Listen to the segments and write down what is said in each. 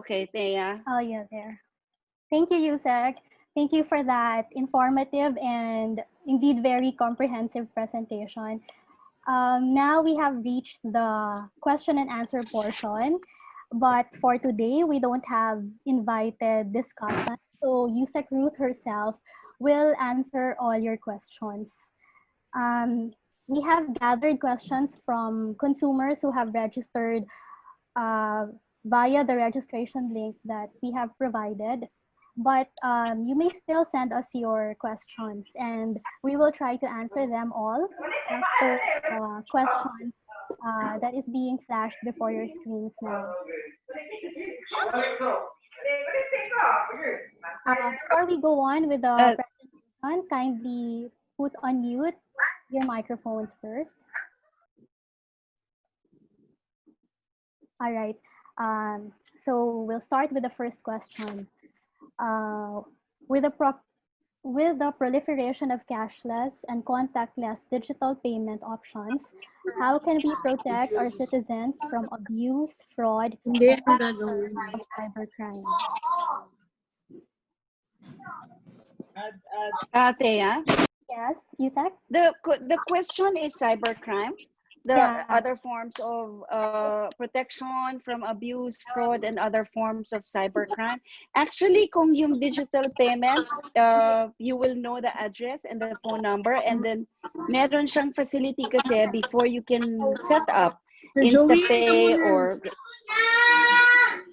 Okay, Thea. Oh, yeah, there. Thank you, Yusek. Thank you for that informative and indeed very comprehensive presentation. Now we have reached the question and answer portion, but for today, we don't have invited discussants. So Yusek Ruth herself will answer all your questions. We have gathered questions from consumers who have registered via the registration link that we have provided. But you may still send us your questions and we will try to answer them all after the question that is being flashed before your screens now. Before we go on with the presentation, kindly put on mute your microphones first. All right. So we'll start with the first question. With the proliferation of cashless and contactless digital payment options, how can we protect our citizens from abuse, fraud, and of cybercrime? Thea? Yes, Yusek? The question is cybercrime. The other forms of protection from abuse, fraud, and other forms of cybercrime. Actually, kung yung digital payment, you will know the address and the phone number, and then meron siyang facility kasi before you can set up InstaPay or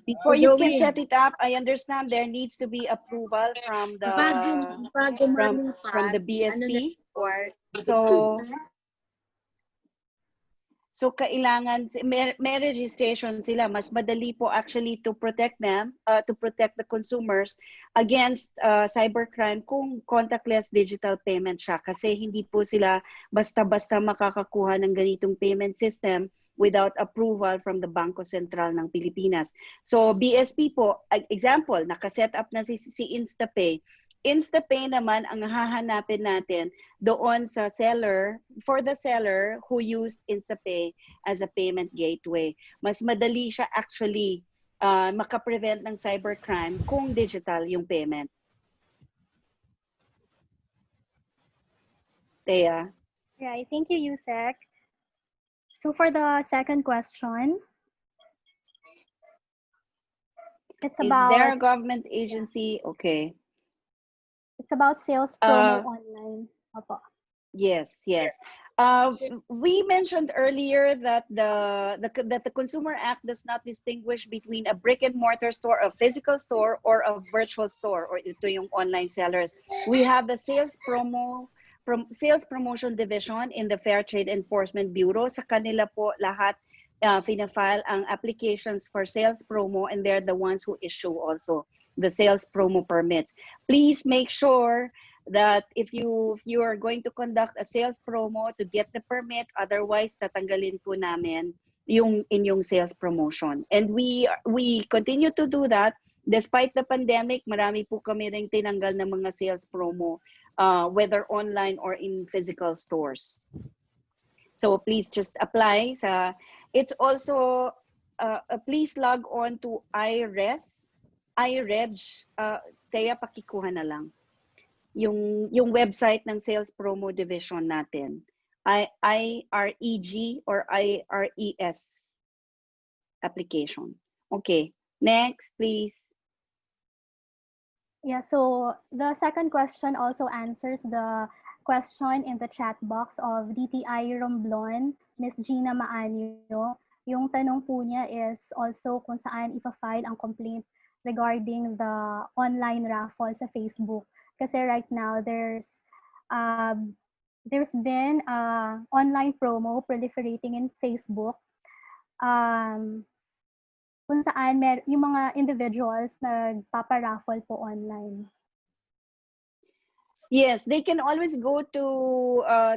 before you can set it up. I understand there needs to be approval from the BSP. So kailangan may registration sila. Mas madali po actually to protect them, to protect the consumers against cybercrime kung contactless digital payment siya. Kasi hindi po sila basta-basta makakakuha ng ganitong payment system without approval from the Bangko Sentral ng Pilipinas. So BSP po, example, nakaset up na si InstaPay. InstaPay naman ang hahanapin natin doon sa seller, for the seller who used InstaPay as a payment gateway. Mas madali siya actually makaprevent ng cybercrime kung digital yung payment. Thea? Right, thank you, Yusek. So for the second question, it's about... Is there a government agency? Okay. It's about sales promo online. Opo. Yes, yes. We mentioned earlier that the Consumer Act does not distinguish between a brick and mortar store, a physical store, or a virtual store, or ito yung online sellers. We have the sales promotion division in the Fair Trade Enforcement Bureau. Sa kanila po lahat fina-file ang applications for sales promo, and they're the ones who issue also the sales promo permits. Please make sure that if you are going to conduct a sales promo, to get the permit, otherwise tatanggalin po namin yung inyong sales promotion. And we continue to do that despite the pandemic. Marami po kami ring tinanggal ng mga sales promo, whether online or in physical stores. So please just apply. It's also please log on to IREG, Kaya pakikuha na lang yung website ng sales promo division natin, IREG or IRES application. Okay, next please. Yeah, so the second question also answers the question in the chat box of DTI Romblon, Ms. Gina Maanyo. Yung tanong po niya is also kung saan ipa-file ang complaint regarding the online raffle sa Facebook. Kasi right now, there's been online promo proliferating in Facebook kung saan yung mga individuals nagpapa-raffle po online. Yes, they can always go to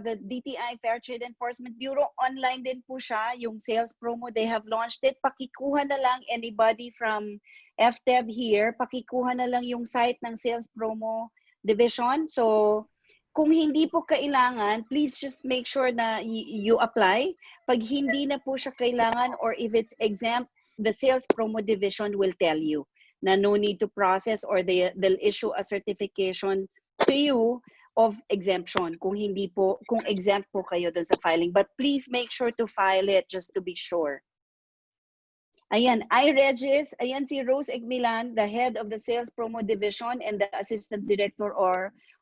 the DTI Fair Trade Enforcement Bureau. Online din po siya, yung sales promo. They have launched it. Pakikuha na lang anybody from FTEB here. Pakikuha na lang yung site ng sales promo division. So, kung hindi po kailangan, please just make sure na you apply. Pag hindi na po siya kailangan or if it's exempt, the sales promo division will tell you na no need to process, or they'll issue a certification to you of exemption kung exempt po kayo dun sa filing. But please make sure to file it just to be sure. Ayan, Regis, ayan si Rose Egmilan, the head of the Sales Promo Division and the Assistant Director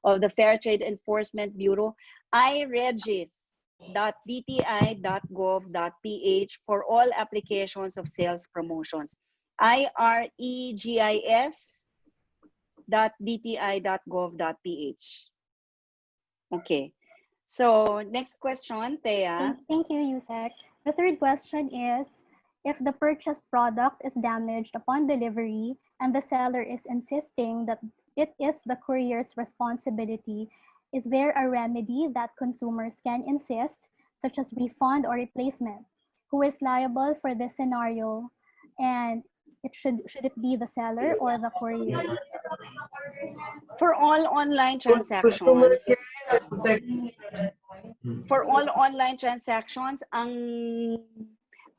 of the Fair Trade Enforcement Bureau. iregis.dti.gov.ph for all applications of sales promotions. iregis.dti.gov.ph. Okay. So, next question, Thea. Thank you, Yusek. The third question is, if the purchased product is damaged upon delivery and the seller is insisting that it is the courier's responsibility, is there a remedy that consumers can insist, such as refund or replacement? Who is liable for this scenario? And should it be the seller or the courier? For all online transactions,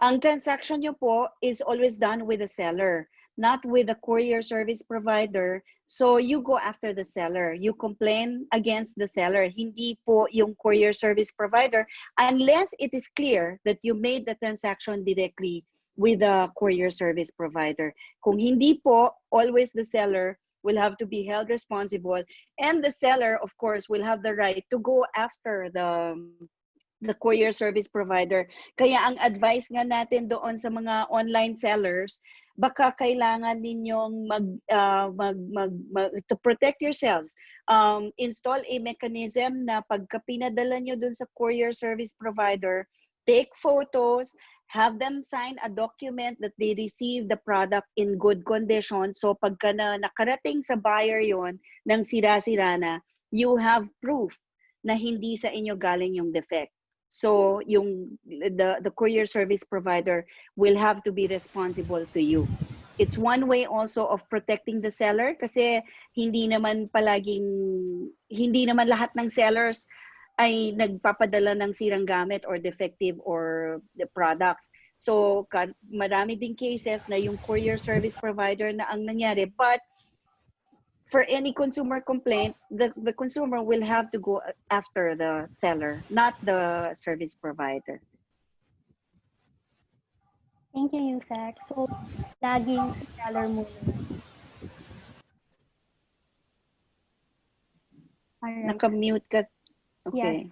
ang transaction nyo po is always done with the seller, not with the courier service provider. So you go after the seller. You complain against the seller. Hindi po yung courier service provider unless it is clear that you made the transaction directly with the courier service provider. Kung hindi po, always the seller will have to be held responsible, and the seller, of course, will have the right to go after the courier service provider. Kaya ang advice nga natin doon sa mga online sellers, baka kailangan ninyong to protect yourselves, install a mechanism na pagka pinadala nyo dun sa courier service provider, take photos, have them sign a document that they receive the product in good condition. So pagka nakarating sa buyer yon ng sira-sira na, you have proof na hindi sa inyo galing yung defect. So the courier service provider will have to be responsible to you. It's one way also of protecting the seller, kasi hindi naman lahat ng sellers ay nagpapadala ng sirang gamit or defective or the products. So marami ding cases na yung courier service provider na ang nangyari, but for any consumer complaint, the consumer will have to go after the seller, not the service provider. Thank you, Yusek. So, laging seller muna. Right. Naka-mute ka. Okay. Yes.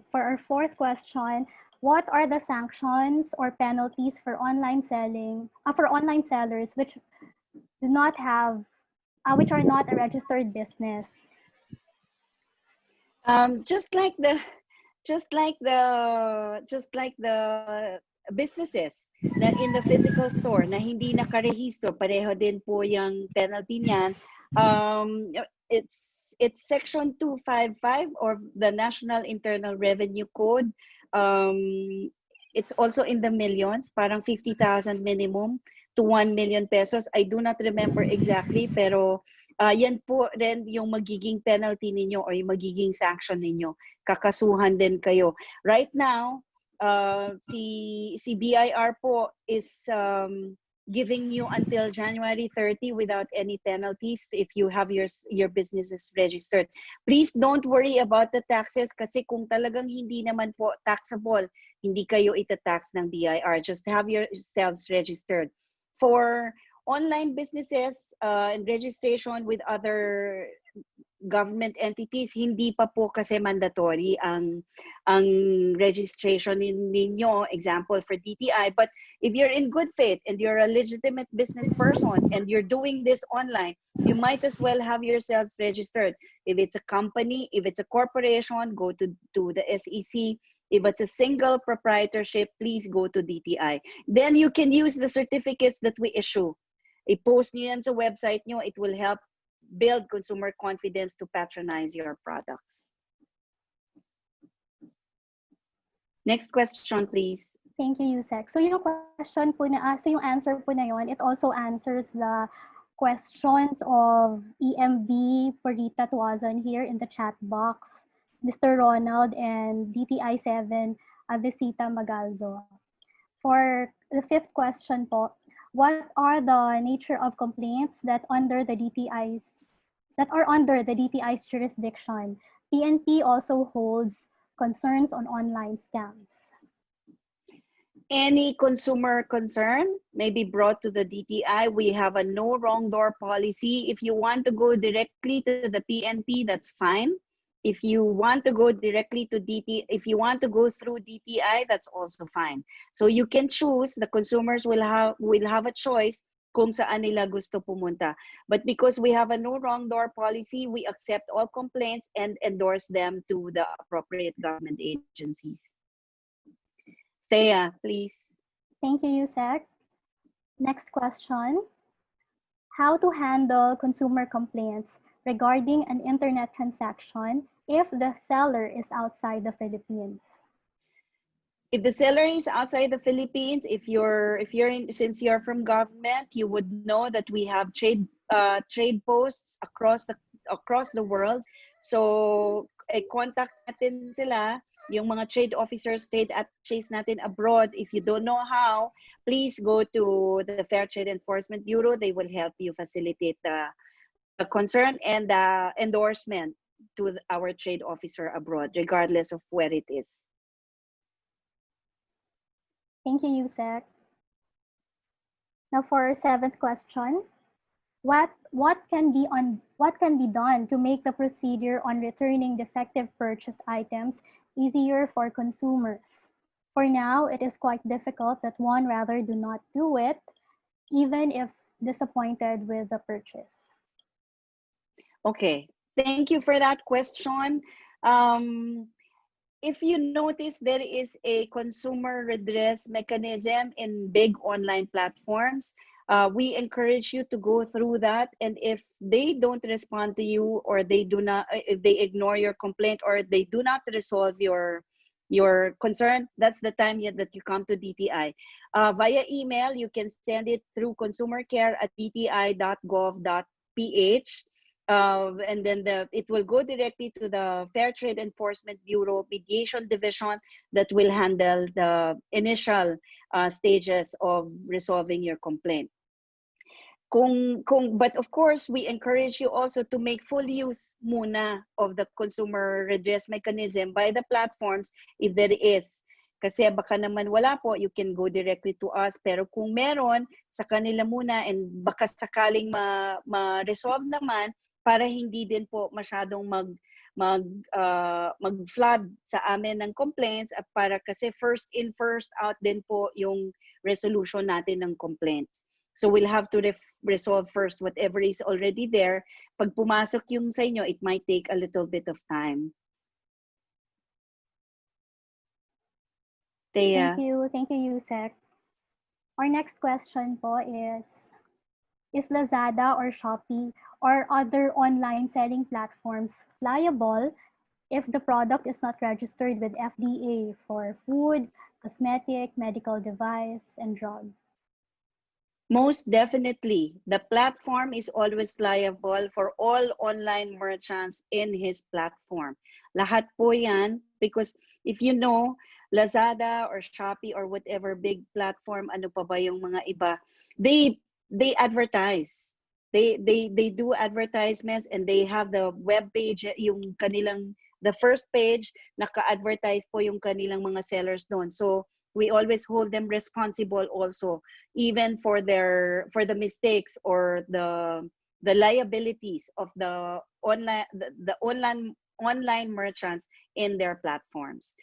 For our fourth question, what are the sanctions or penalties for online selling, for online sellers which do not have, which are not a registered business? Just like the businesses na in the physical store na hindi nakarehistro, pareho din po yung penalty niyan. It's section 255 of the National Internal Revenue Code. It's also in the millions, parang 50,000 minimum to 1 million pesos. I do not remember exactly, pero yan po rin yung magiging penalty ninyo or yung magiging sanction ninyo. Kakasuhan din kayo. Right now, si BIR po is giving you until January 30 without any penalties if you have your businesses registered. Please don't worry about the taxes, kasi kung talagang hindi naman po taxable, hindi kayo itatax ng BIR. Just have yourselves registered. For online businesses and registration with other government entities, hindi pa po kasi mandatory ang registration ninyo, example for DTI. But if you're in good faith and you're a legitimate business person and you're doing this online, you might as well have yourselves registered. If it's a company, if it's a corporation, go to the SEC. If it's a single proprietorship, please go to DTI. Then you can use the certificates that we issue. I-post nyo yan sa website nyo. It will help build consumer confidence to patronize your products. Next question, please. Thank you, Yusek. So yung question po so yung answer po na yun, it also answers the questions of EMB Purita Tuazon here in the chat box, Mr. Ronald, and DTI 7 Avesita Magalzo. For the fifth question po, what are the nature of complaints that are under the DTI's jurisdiction? PNP also holds concerns on online scams. Any consumer concern may be brought to the DTI. We have a no wrong door policy. If you want to go directly to the PNP, that's fine. If you want to go directly to if you want to go through DTI, that's also fine. So you can choose. The consumers will have a choice kung saan nila gusto pumunta. But because we have a no wrong door policy, we accept all complaints and endorse them to the appropriate government agencies. Thea, please. Thank you, Yusek. Next question. How to handle consumer complaints regarding an internet transaction if the seller is outside the Philippines? If the seller is outside the Philippines, since you're from government, you would know that we have trade posts across the world. So contact natin sila, yung mga trade officers, trade attaches natin abroad. If you don't know how, please go to the Fair Trade Enforcement Bureau. They will help you facilitate the concern and the endorsement to our trade officer abroad, regardless of where it is. Thank you, Yusek. Now for our seventh question, what can be done to make the procedure on returning defective purchased items easier for consumers? For now, it is quite difficult that one rather do not do it, even if disappointed with the purchase. Okay, thank you for that question. If you notice, there is a consumer redress mechanism in big online platforms. We encourage you to go through that. And if they don't respond to you, or if they ignore your complaint, or they do not resolve your concern, that's the time that you come to DTI. Via email, you can send it through consumercare@dti.gov.ph. And then it will go directly to the Fair Trade Enforcement Bureau Mediation Division that will handle the initial stages of resolving your complaint. But of course, we encourage you also to make full use muna of the consumer redress mechanism by the platforms if there is. Kasi baka naman wala po, you can go directly to us. Pero kung meron, sa kanila muna, and baka sakaling ma-resolve naman, para hindi din po masyadong mag-flood sa amin ng complaints, at para kasi first in, first out din po yung resolution natin ng complaints. So we'll have to resolve first whatever is already there. Pag pumasok yung sa inyo, it might take a little bit of time. Thea. Thank you, Yusek. Our next question po is Lazada or Shopi or other online selling platforms liable if the product is not registered with FDA for food, cosmetic, medical device, and drugs? Most definitely, the platform is always liable for all online merchants in his platform. Lahat po yan, because if you know, Lazada or Shopi or whatever big platform, ano pa ba yung mga iba, they advertise. They do advertisements, and they have the web page, yung kanilang, the first page, naka-advertise po yung kanilang mga sellers doon. So we always hold them responsible also, even for the mistakes or the liabilities of the online merchants in their platforms.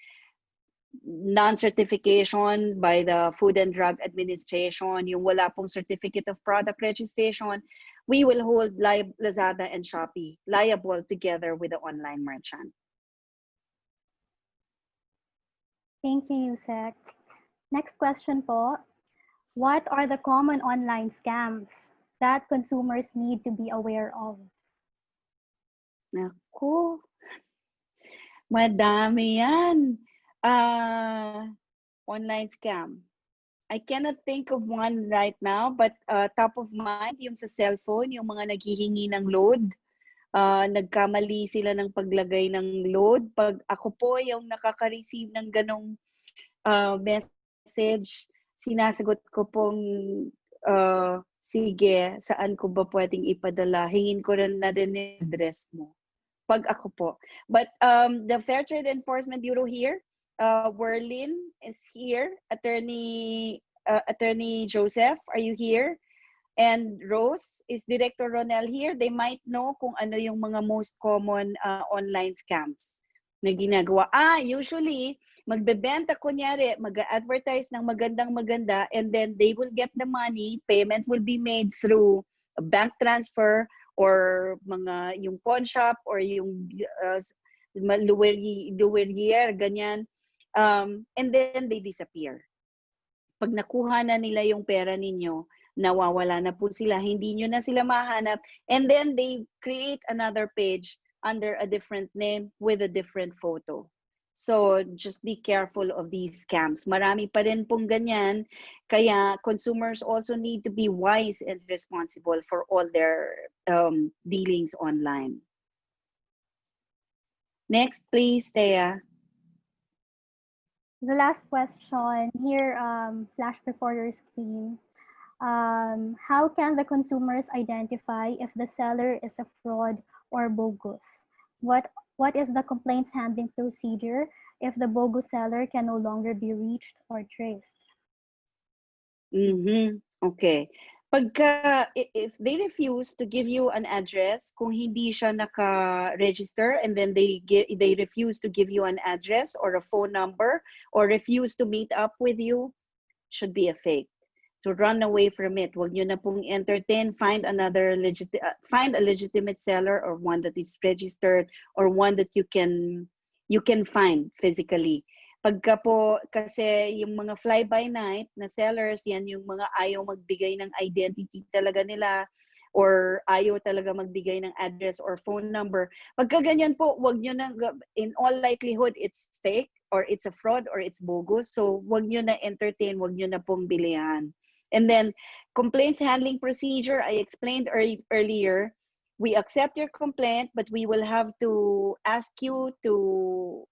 Non-certification by the Food and Drug Administration, yung wala pong certificate of product registration, we will hold Lazada and Shopi liable together with the online merchant. Thank you, Yusek. Next question po. What are the common online scams that consumers need to be aware of? Naku, madami yan. Online scam. I cannot think of one right now, but top of mind, yung sa cellphone, yung mga naghihingi ng load. Nagkamali sila ng paglagay ng load. Pag ako po yung nakaka-receive ng ganong message, sinasagot ko pong, sige, saan ko ba pwedeng ipadala? Hingin ko na din yung address mo. Pag ako po. But the Fair Trade Enforcement Bureau here, Werlin is here. Attorney Joseph, are you here? And Rose, is Director Ronel here? They might know kung ano yung mga most common online scams na ginagawa. Usually, magbebenta, kunyari, mag-advertise ng maganda, and then they will get the money, payment will be made through a bank transfer, or yung pawn shop, or yung luwerier, ganyan. And then they disappear. Pag nakuha na nila yung pera ninyo, nawawala na po sila, hindi nyo na sila mahanap, and then they create another page under a different name with a different photo. So just be careful of these scams. Marami pa rin pong ganyan, kaya consumers also need to be wise and responsible for all their dealings online. Next, please, Thea. The last question here, flash before your screen. How can the consumers identify if the seller is a fraud or bogus? What is the complaints handling procedure if the bogus seller can no longer be reached or traced? Okay. If they refuse to give you an address, kung hindi siya naka-register, and then they refuse to give you an address or a phone number, or refuse to meet up with you, should be a fake. So run away from it. Huwag nyo na pong entertain. Find a legitimate seller, or one that is registered, or one that you can find physically. Pagka po, kasi yung mga fly-by-night na sellers, yan yung mga ayaw magbigay ng identity talaga nila, or ayaw talaga magbigay ng address or phone number. Pagka ganyan po, wag nyo na, in all likelihood, it's fake, or it's a fraud, or it's bogus. So wag nyo na entertain, wag nyo na pong bilihan. And then, complaints handling procedure, I explained earlier, we accept your complaint, but we will have to ask you to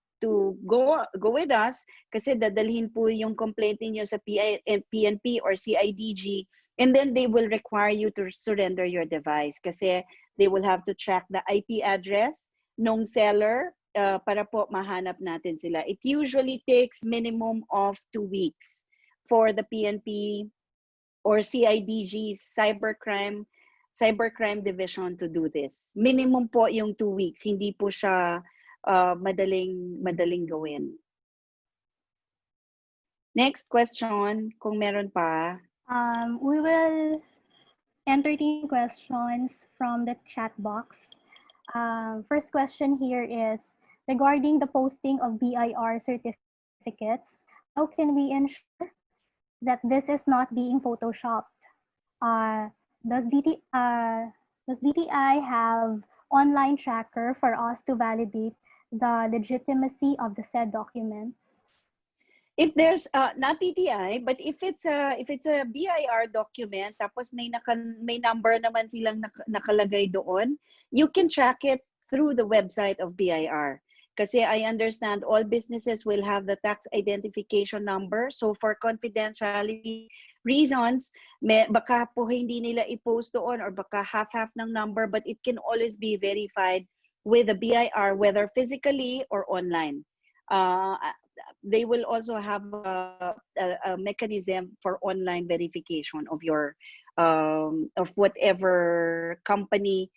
go with us, kasi dadalhin po yung complaint niyo sa PNP or CIDG, and then they will require you to surrender your device, kasi they will have to track the IP address nung seller para po mahanap natin sila. It usually takes minimum of 2 weeks for the PNP or CIDG cybercrime division to do this. Minimum po yung 2 weeks, hindi po siya madaling gawin. Next question, kung meron pa. We will entertain questions from the chat box. First question here is, regarding the posting of BIR certificates, how can we ensure that this is not being photoshopped? Does DTI have online tracker for us to validate the legitimacy of the said documents? If there's not DTI, but if it's a BIR document, tapos may number naman silang nakalagay doon, you can track it through the website of BIR. Kasi I understand all businesses will have the tax identification number. So for confidentiality reasons, baka po hindi nila i-post doon, or baka half-half ng number, but it can always be verified with the BIR, whether physically or online. They will also have a mechanism for online verification of your of whatever company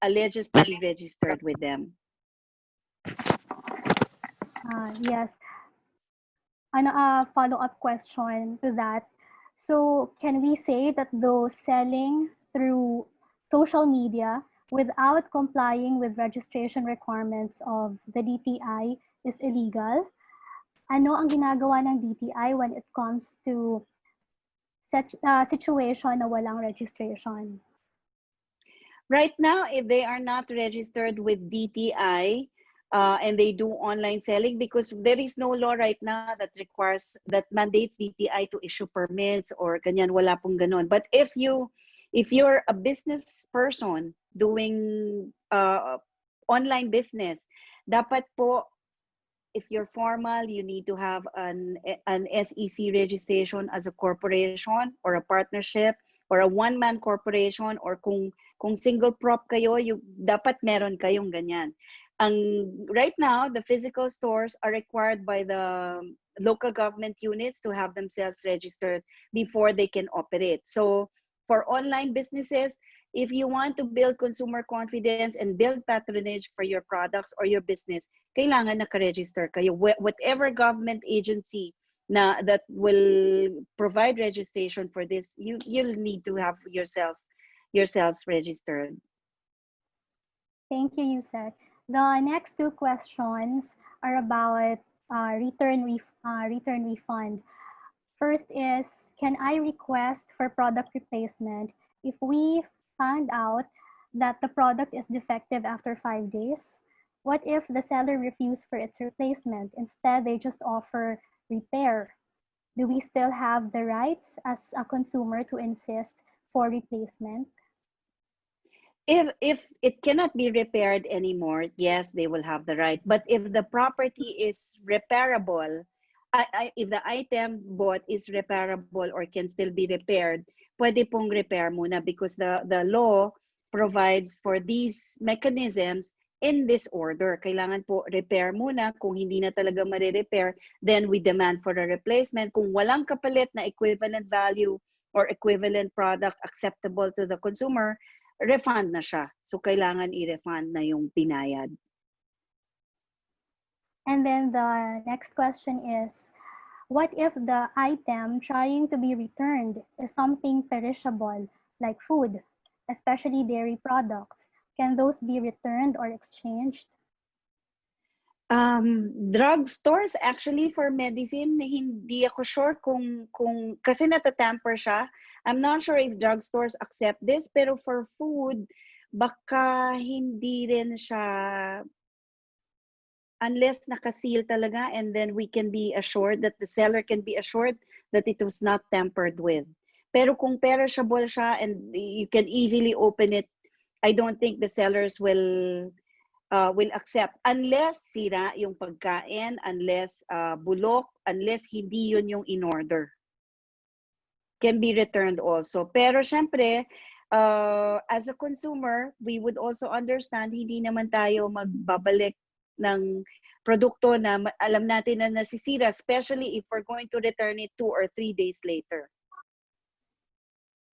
alleges to be registered with them. Yes. A follow-up question to that. So can we say that those selling through social media without complying with registration requirements of the DTI is illegal? Ano ang ginagawa ng DTI when it comes to such situation na walang registration? Right now, if they are not registered with DTI and they do online selling, because there is no law right now that mandates DTI to issue permits or ganyan, wala pong ganon. But if you're a business person doing online business, dapat po if you're formal, you need to have an SEC registration as a corporation or a partnership or a one-man corporation, or kung single prop kayo, dapat meron kayong ganyan. Right now, the physical stores are required by the local government units to have themselves registered before they can operate. So for online businesses, if you want to build consumer confidence and build patronage for your products or your business, kailangan naka-register kayo. Whatever government agency that will provide registration for this, you'll need to have yourselves registered. Thank you, Yusek. The next two questions are about return refund. First is, can I request for product replacement if we found out that the product is defective after 5 days? What if the seller refused for its replacement? Instead, they just offer repair. Do we still have the rights as a consumer to insist for replacement? If it cannot be repaired anymore, yes, they will have the right. But if the property is repairable, if the item bought is repairable or can still be repaired, pwede pong repair muna, because the law provides for these mechanisms in this order. Kailangan po repair muna. Kung hindi na talaga ma-repair, then we demand for a replacement. Kung walang kapalit na equivalent value or equivalent product acceptable to the consumer, refund na siya. So kailangan i-refund na yung pinayad. And then the next question is, what if the item trying to be returned is something perishable, like food, especially dairy products? Can those be returned or exchanged? Drug stores, actually, for medicine, hindi ako sure kung kasi natatamper siya. I'm not sure if drugstores accept this, pero for food, baka hindi rin siya, unless nakaseal talaga, and then we can be assured that the seller can be assured that it was not tampered with. Pero kung perishable siya and you can easily open it, I don't think the sellers will accept, unless sira yung pagkain, unless bulok, unless hindi yun yung in order. Can be returned also. Pero syempre, as a consumer, we would also understand hindi naman tayo magbabalik ng produkto na alam natin na nasisira, especially if we're going to return it 2 or 3 days later.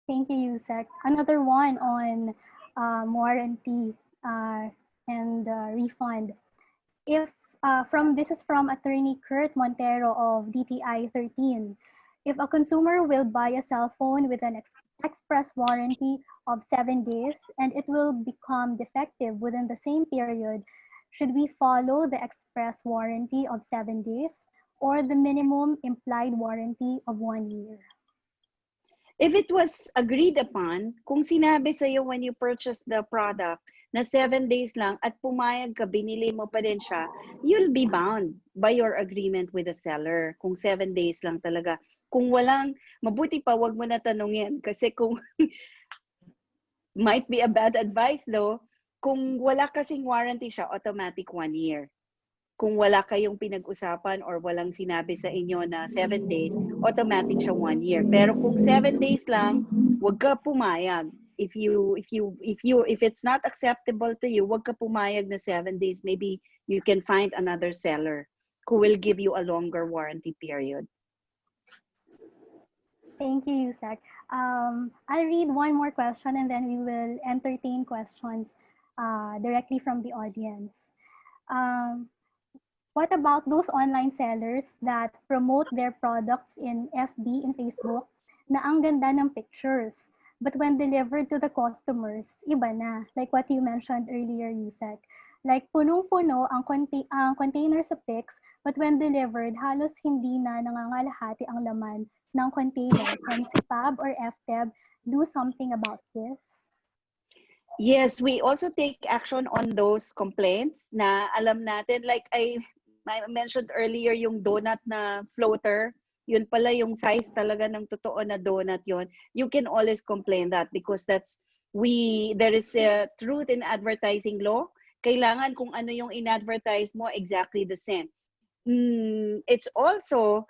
Thank you, Yusek. Another one on warranty and refund. This is from Attorney Kurt Montero of DTI 13. If a consumer will buy a cell phone with an express warranty of 7 days and it will become defective within the same period, should we follow the express warranty of 7 days or the minimum implied warranty of 1 year? If it was agreed upon, kung sinabi sa'yo when you purchase the product na 7 days lang at pumayag ka, binili mo pa din siya, you'll be bound by your agreement with the seller kung 7 days lang talaga. Kung walang, mabuti pa wag mo na tanungin, kasi kung might be a bad advice though, kung wala kasing warranty siya, automatic 1 year. Kung wala kayong pinag-usapan or walang sinabi sa inyo na 7 days, automatic siya 1 year. Pero kung 7 days lang, wag ka pumayag. If it's not acceptable to you, wag ka pumayag na 7 days. Maybe you can find another seller who will give you a longer warranty period. Thank you, Yusek. I'll read one more question and then we will entertain questions directly from the audience. What about those online sellers that promote their products in FB and Facebook na ang ganda ng pictures, but when delivered to the customers, iba na, like what you mentioned earlier, Yusek. Like punong-puno ang container sa pics, but when delivered, halos hindi na nangangalahati ang laman ng container. Can CPAB or FTEB do something about this? Yes, we also take action on those complaints na alam natin, like I mentioned earlier, yung donut na floater, yun pala yung size talaga ng totoo na donut yun. You can always complain that because there is a truth in advertising law. Kailangan kung ano yung in-advertise mo, exactly the same. it's also,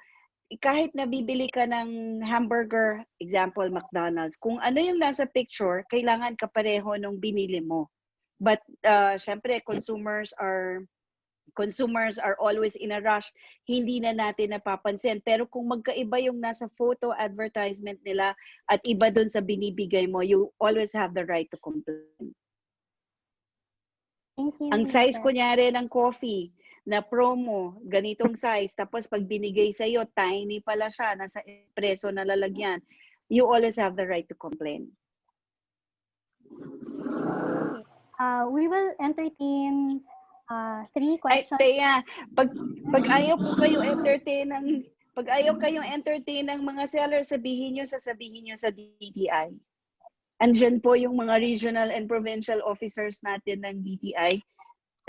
kahit nabibili ka ng hamburger, example, McDonald's, kung ano yung nasa picture, kailangan kapareho nung binili mo. But syempre, consumers are always in a rush, hindi na natin napapansin. Pero kung magkaiba yung nasa photo advertisement nila at iba dun sa binibigay mo, you always have the right to complain. Thank you. Ang size kunyari ng coffee na promo, ganitong size, tapos pag binigay sa'yo, tiny pala siya, nasa espresso na lalagyan, you always have the right to complain. We will entertain 3 questions. Ay, Thea, pag ayaw po kayo entertain ng mga sellers, sasabihin nyo sa DTI. Andyan po yung mga regional and provincial officers natin ng DTI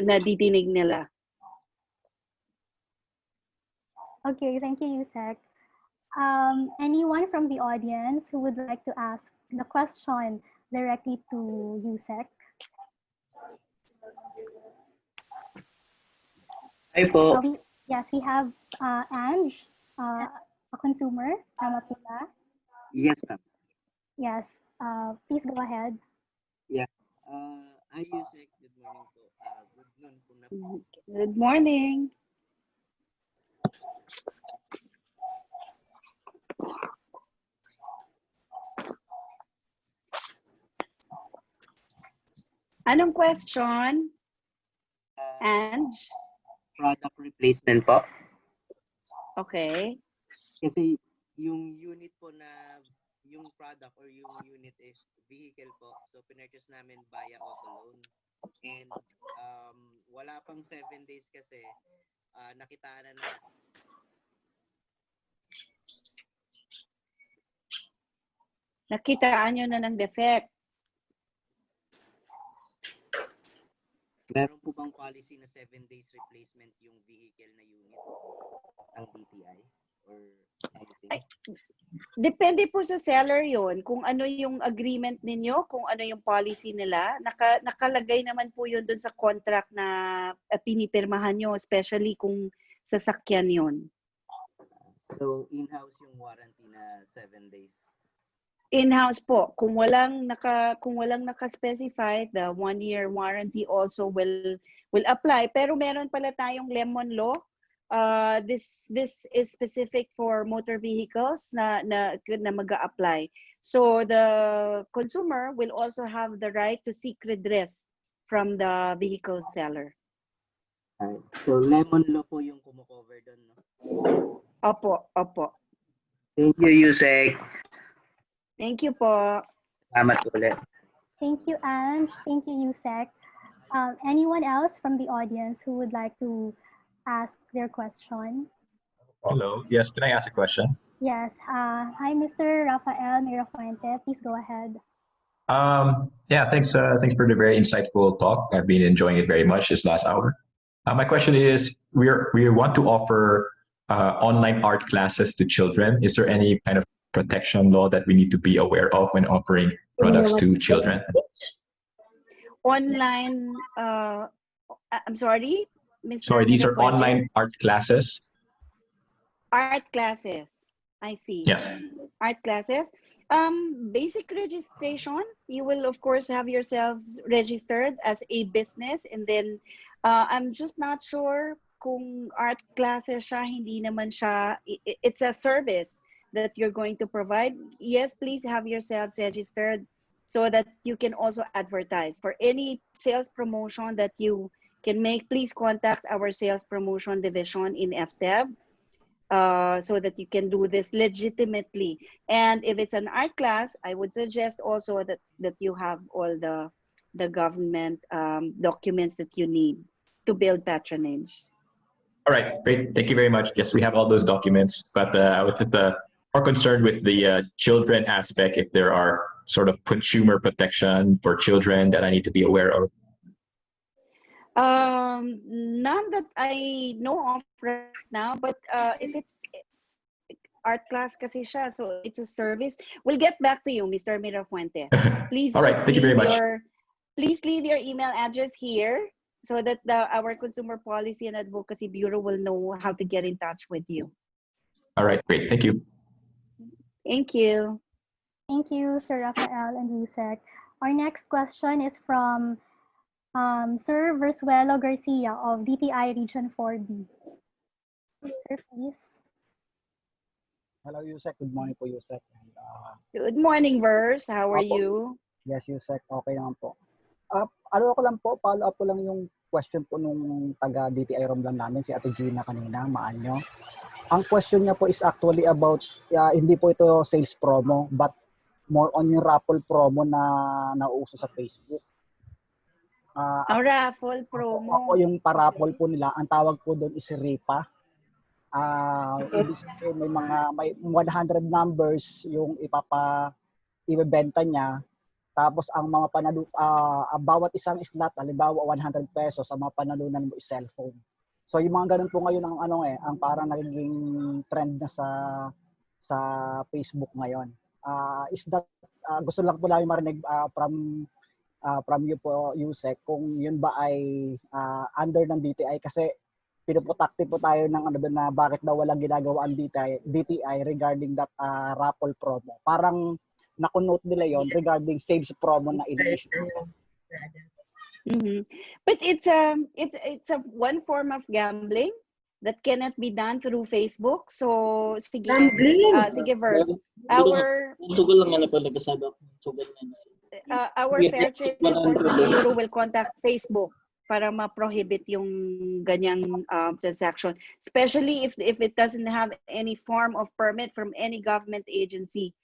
na ditinig nila. Okay, thank you, Yusek. Anyone from the audience who would like to ask the question directly to Yusek? Hi po. Yes, we have Ange, a consumer. Tama po ba? Yes, ma'am. Yes, please go ahead. Yeah. Hi, Yusek. Good morning po. Good noon po na po. Good morning. Anong question? Ange? Product replacement po. Okay. Kasi yung unit po na, yung product or yung unit is vehicle po. So, pinurchase namin via auto loan. And wala pang 7 days kasi nakitaan na Nakitaan nyo na ng defect. Meron po bang policy na 7 days replacement yung vehicle na unit ng DTI or anything? Ay, depende po sa seller yon, kung ano yung agreement ninyo, kung ano yung policy nila. Nakalagay naman po yun dun sa contract na pinipirmahan nyo, especially kung sasakyan yon. So, in-house yung warranty na 7 days. In-house po. Kung walang naka-specify, the 1-year warranty also will apply. Pero meron pala tayong lemon law. This is specific for motor vehicles na mag-a-apply. So the consumer will also have the right to seek redress from the vehicle seller. Alright. So, lemon law po yung kumukover doon, no? Opo. Thank you, Yusek. Thank you po. Salamat ulit. Thank you, Ange. Thank you, Yusek. Anyone else from the audience who would like to ask their question? Hello. Yes, can I ask a question? Yes. Hi, Mr. Rafael Mirafuente. Please go ahead. Yeah, thanks for the very insightful talk. I've been enjoying it very much this last hour. My question is, we want to offer online art classes to children. Is there any kind of protection law that we need to be aware of when offering products to children? Online, I'm sorry? Mr. Sorry, these are Mirafuente? online art classes. Art classes. I see. Yes. Art classes. Basic registration. You will, of course, have yourselves registered as a business. And then, I'm just not sure kung art classes siya, hindi naman siya. It's a service that you're going to provide. Yes, please have yourselves registered so that you can also advertise. For any sales promotion that you can make, please contact our sales promotion division in FTEB so that you can do this legitimately. And if it's an art class, I would suggest also that you have all the government documents that you need to build patronage. All right, great. Thank you very much. Yes, we have all those documents, but I was more concerned with the children aspect, if there are sort of consumer protection for children that I need to be aware of. None that I know of right now, but if it's art class kasi siya, so it's a service. We'll get back to you, Mr. Mirafuente. Please All right, thank you very much. Please leave your email address here so that our Consumer Policy and Advocacy Bureau will know how to get in touch with you. All right, great. Thank you. Thank you. Thank you, Sir Rafael and Yusek. Our next question is from Sir Versuelo Garcia of DTI Region 4B. Sir, please. Hello, Yusek. Good morning po, Yusek. And, Good morning, Verse. How are Opo. you? yes, Yusek. Okay naman po. Ano ko lang po, follow up po lang yung question po nung taga DTI Romlan namin, si Ate Gina kanina, maanyo. Ang question niya po is actually about, hindi po ito sales promo, but more on yung raffle promo na nauso sa Facebook. Raffle promo. Ako yung paraffle po nila, ang tawag po doon is RIPA. Ibig sabihin, may 100 numbers yung ibebenta niya. Tapos ang mga bawat isang slot, halimbawa 100 pesos, ang mga panalunan mo is cellphone. So yung mga ganun po ngayon ang parang naging trend na sa Facebook ngayon. Is that gusto lang po namin marinig from you po, Yusek, kung yun ba ay under ng DTI, kasi pinuputakti po tayo ng na bakit daw walang ginagawa ang DTI regarding that raffle promo. Parang nakunote nila yon regarding sales promo na in-issue. But it's a one form of gambling that cannot be done through Facebook. So sige, sige Verse. Our Fair Trade Enforcement Bureau will contact Facebook para ma-prohibit yung ganyang transaction, especially if it doesn't have any form of permit from any government agency.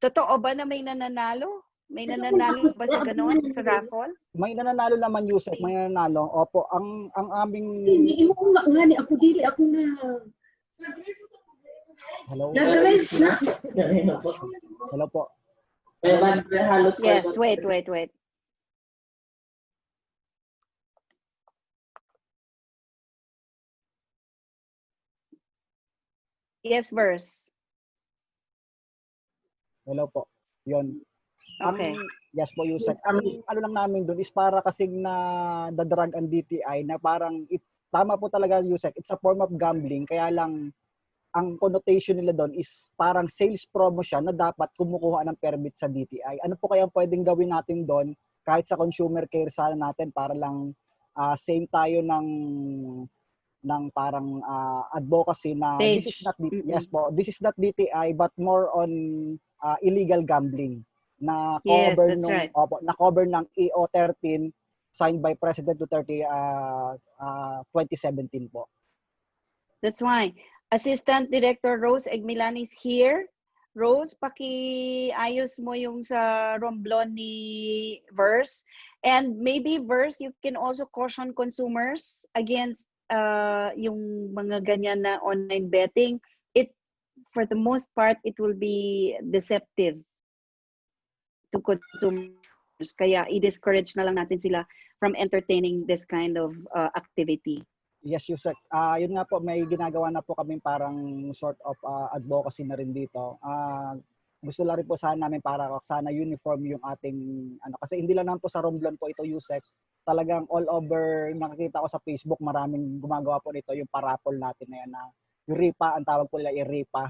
Totoo ba na may nananalo? May nananalo ba sa ganon, sa raffle? May nananalo naman, Yusek, may nananalo. Opo, ang aming... Hindi mo nga ni ako dili ako na... Hello? Hello po. Yes, wait. Yes, Verse. Hello po. Yun. Okay. Yes po, Yusek. Ang ano lang namin doon is para kasing na dadrag ang DTI na parang tama po talaga, Yusek. It's a form of gambling. Kaya lang ang connotation nila doon is parang sales promo siya na dapat kumukuha ng permit sa DTI. Ano po kaya pwedeng gawin natin doon kahit sa consumer care sana natin para lang same tayo ng parang advocacy na Page. This is not yes po, this is not DTI but more on illegal gambling na cover na cover ng EO 13 signed by President Duterte 2017 po. That's why Assistant Director Rose Egmilan is here. Rose, pakiayos mo yung sa Romblon ni Verse. And maybe Verse, you can also caution consumers against yung mga ganyan na online betting. For the most part, it will be deceptive to consumers. Kaya i-discourage na lang natin sila from entertaining this kind of activity. Yes, Yusek. Yun nga po, may ginagawa na po kami parang sort of advocacy na rin dito. Gusto lang rin po sana namin para sana uniform yung ating kasi hindi lang naman po sa Romblon po ito, Yusek. Talagang all over, nakikita ko sa Facebook, maraming gumagawa po nito yung paraffle natin na yan na yung RIPA, ang tawag po nila yung RIPA.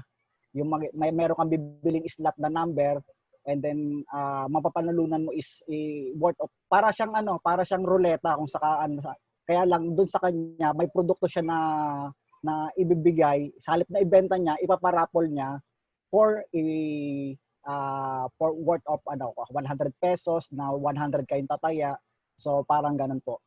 Yung meron kang bibiling slot na number and then mapapanalunan mo is worth of para siyang ruleta kung kaya lang doon sa kanya may produkto siya na ibibigay, sa halip na ibenta niya, ipaparaffle niya for worth of 100 pesos na 100 kayong tataya. So parang ganun po.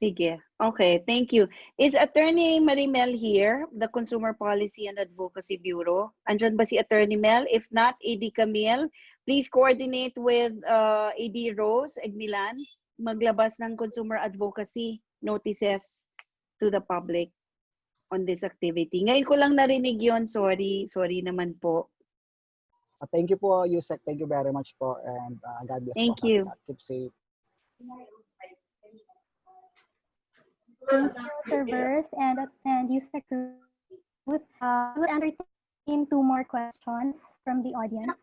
Sige. Okay, thank you. Is Attorney Marimel here, the Consumer Policy and Advocacy Bureau? Andyan ba si Attorney Mel? If not, AD Camille, please coordinate with AD Rose Egmilan. Maglabas ng consumer advocacy notices to the public on this activity. Ngayon ko lang narinig yon. Sorry naman po. Thank you po, Yusek. Thank you very much po. And God bless. Thank po. you. Keep safe. Servers and Yusek, would entertain 2 more questions from the audience.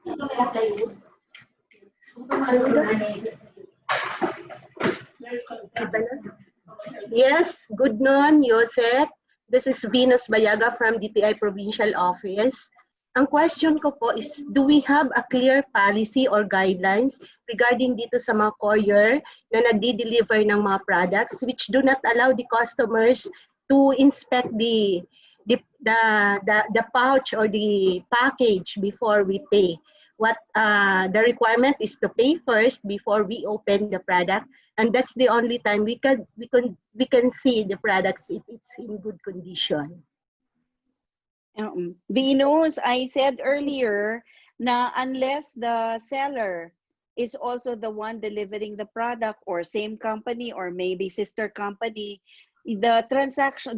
Yes, good noon, Yosef. This is Venus Bayaga from DTI Provincial Office. Ang question ko po is, do we have a clear policy or guidelines regarding dito sa mga courier na nagdi-deliver ng mga products which do not allow the customers to inspect the pouch or the package before we pay? What the requirement is to pay first before we open the product, and that's the only time we can see the products if it's in good condition. Venus, I said earlier na unless the seller is also the one delivering the product or same company or maybe sister company, the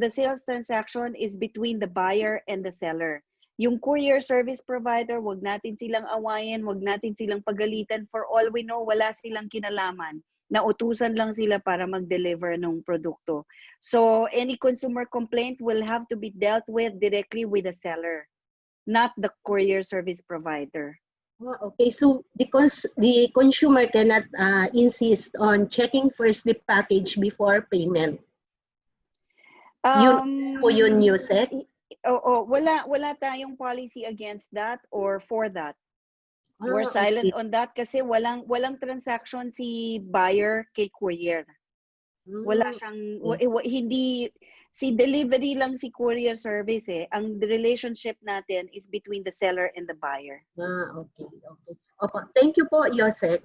sales transaction is between the buyer and the seller. Yung courier service provider, wag natin silang awayin, wag natin silang pagalitan. For all we know, wala silang kinalaman. Nautusan lang sila para mag-deliver ng produkto. So any consumer complaint will have to be dealt with directly with the seller, not the courier service provider. Okay, so because the consumer cannot insist on checking first the package before payment. Yun po yun, Yusek? Wala tayong policy against that or for that. We're silent on that kasi walang transaction si buyer kay courier. Wala siyang hindi si delivery lang si courier service eh. Ang relationship natin is between the seller and the buyer. Okay. Opo, thank you po, Yosek.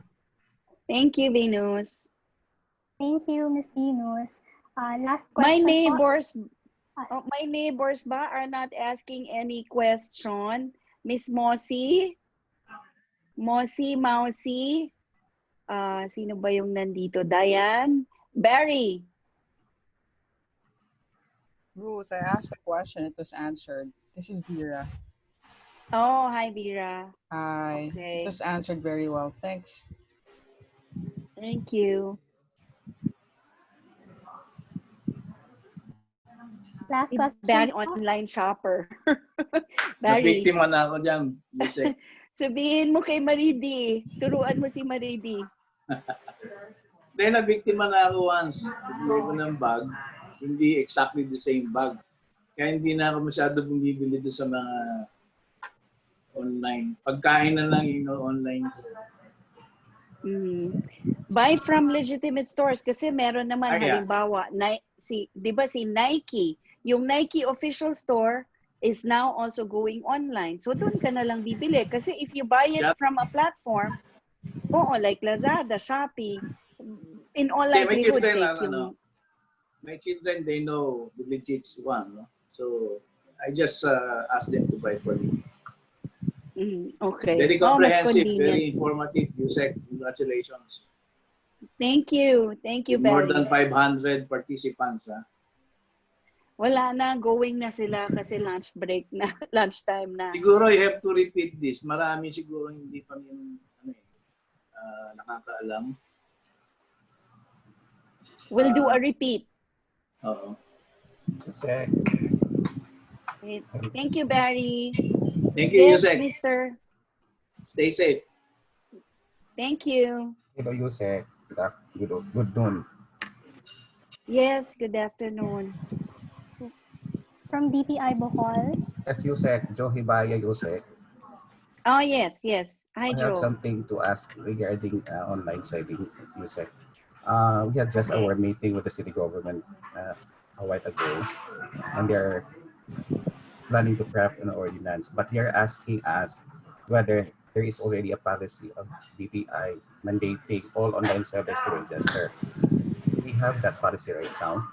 Thank you, Venus. Thank you, Miss Venus. Last question. My neighbors ba are not asking any question? Miss Mossy? Mousy? Sino ba yung nandito? Diane? Barry? Ruth, I asked a question. It was answered. This is Vera. Oh, hi, Vera. Hi. Okay. It was answered very well. Thanks. Thank you. Last question. Barry, online shopper. Barry. Nabiktima na ako dyan, Yusek. Sabihin mo kay Maridi. Turuan mo si Maridi. Dahil nabiktima na ako once. Bumili ko ng bag. Hindi exactly the same bag. Kaya hindi na ako masyado bumibili doon sa mga online. Pagkain na lang yung online. Buy from legitimate stores kasi meron naman halimbawa, di ba si Nike, yung Nike official store is now also going online. So doon ka na lang bibili kasi if you buy it from a platform, like Lazada, Shopi, in all likelihood, my children, they know the legit one. No? So I just ask them to buy for me. Okay. Very comprehensive, very informative. Yusek, congratulations. Thank you. Thank you, More Barry. than 500 participants. Wala na, going na sila kasi lunch break na, lunchtime na. Siguro you have to repeat this. Marami siguro hindi pa rin nakakaalam. We'll do a repeat. Oo. Thank you, Barry. Thank you, Yes, Yusek. Mister. Stay safe. Thank you. Hello, Yusek. Good noon. Yes, good afternoon. From DTI Bohol. Yes, Yusek. Joe Hibaya, Yusek. Oh, yes. Hi, I Joe. have something to ask regarding online selling, Yusek. We had just our meeting with the city government a while ago, and they're planning to craft an ordinance, but they're asking us whether there is already a policy of DTI mandating all online sellers to register. Do we have that policy right now?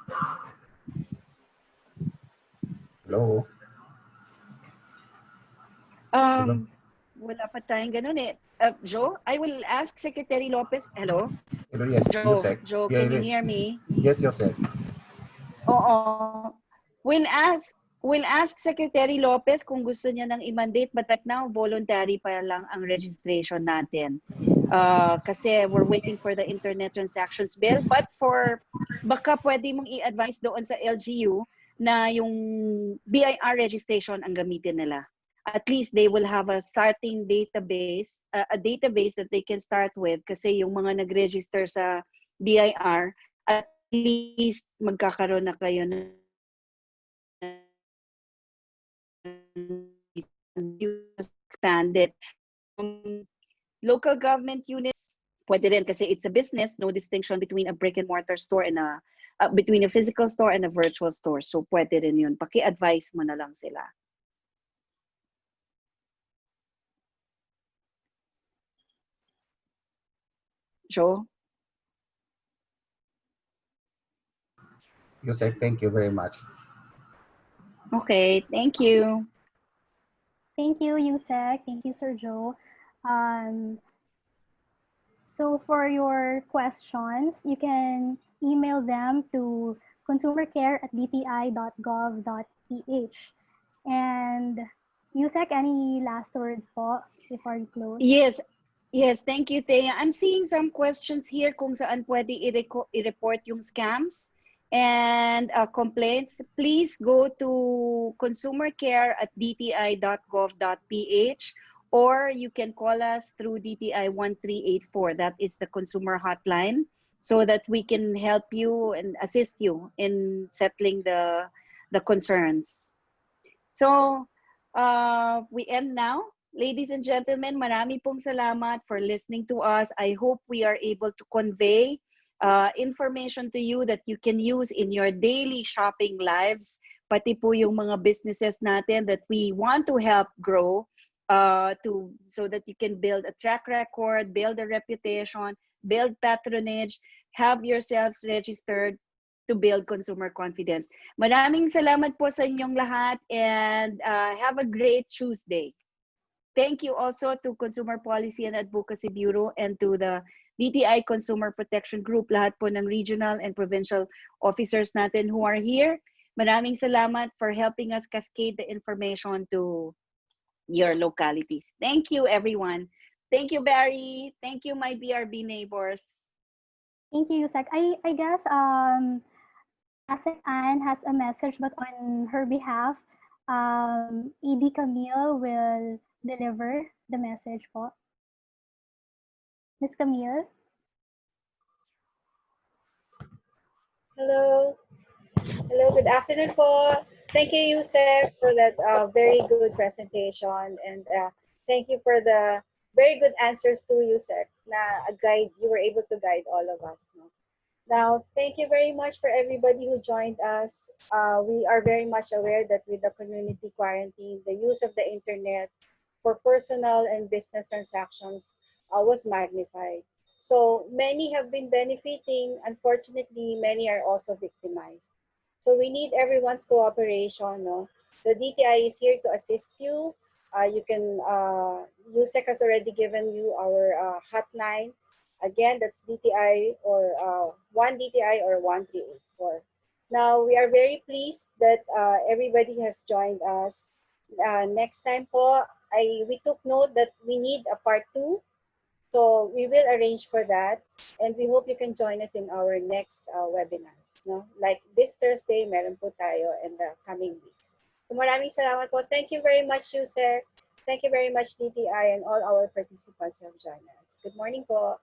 Hello? Wala pa tayong ganun eh. Joe, I will ask Secretary Lopez. Hello? Hello, yes, Yusek. Joe, can you hear me? Yes, Yusek. Oo. We'll ask Secretary Lopez kung gusto niya nang i-mandate, but right now, voluntary pa lang ang registration natin. Kasi we're waiting for the internet transactions bill. But baka pwede mong i-advise doon sa LGU na yung BIR registration ang gamitin nila. At least they will have a starting database, a database that they can start with kasi yung mga nag-register sa BIR, at least magkakaroon na kayo ng expanded. Local government units, pwede rin kasi it's a business, no distinction between a brick and mortar store and between a physical store and a virtual store. So pwede rin yun. Paki-advise mo na lang sila. Joe? Yusek, thank you very much. Okay, thank you. Thank you, Yusek. Thank you, Sir Joe. So for your questions, you can email them to consumercare@dti.gov.ph. And Yusek, any last words po before we close? Yes, thank you, Thea. I'm seeing some questions here kung saan pwede i-report yung scams and complaints. Please go to consumercare@dti.gov.ph, or you can call us through DTI 1384. That is the consumer hotline, so that we can help you and assist you in settling the concerns. So we end now. Ladies and gentlemen, marami pong salamat for listening to us. I hope we are able to convey information to you that you can use in your daily shopping lives, pati po yung mga businesses natin that we want to help grow so that you can build a track record, build a reputation, build patronage, have yourselves registered to build consumer confidence. Maraming salamat po sa inyong lahat, and have a great Tuesday. Thank you also to Consumer Policy and Advocacy Bureau and to the DTI Consumer Protection Group, lahat po ng regional and provincial officers natin who are here. Maraming salamat for helping us cascade the information to your localities. Thank you, everyone. Thank you, Barry. Thank you, my BRB neighbors. Thank you, Yusek. I guess Asset Anne has a message, but on her behalf, ED Camille will deliver the message po. Ms. Camille? Hello. Hello, good afternoon po. Thank you, Yusek, for that very good presentation. And thank you for the very good answers to Yusek. You were able to guide all of us. No? Now, thank you very much for everybody who joined us. We are very much aware that with the community quarantine, the use of the internet for personal and business transactions was magnified. So many have been benefiting. Unfortunately, many are also victimized. So we need everyone's cooperation. No? The DTI is here to assist you. USEC has already given you our hotline. Again, that's DTI or 1 DTI or 1384. Now, we are very pleased that everybody has joined us. Next time po, we took note that we need a part 2. So we will arrange for that. And we hope you can join us in our next webinars. No? Like this Thursday, meron po tayo in the coming weeks. So maraming salamat po. Thank you very much, Yusek. Thank you very much, DTI, and all our participants who have joined us. Good morning po.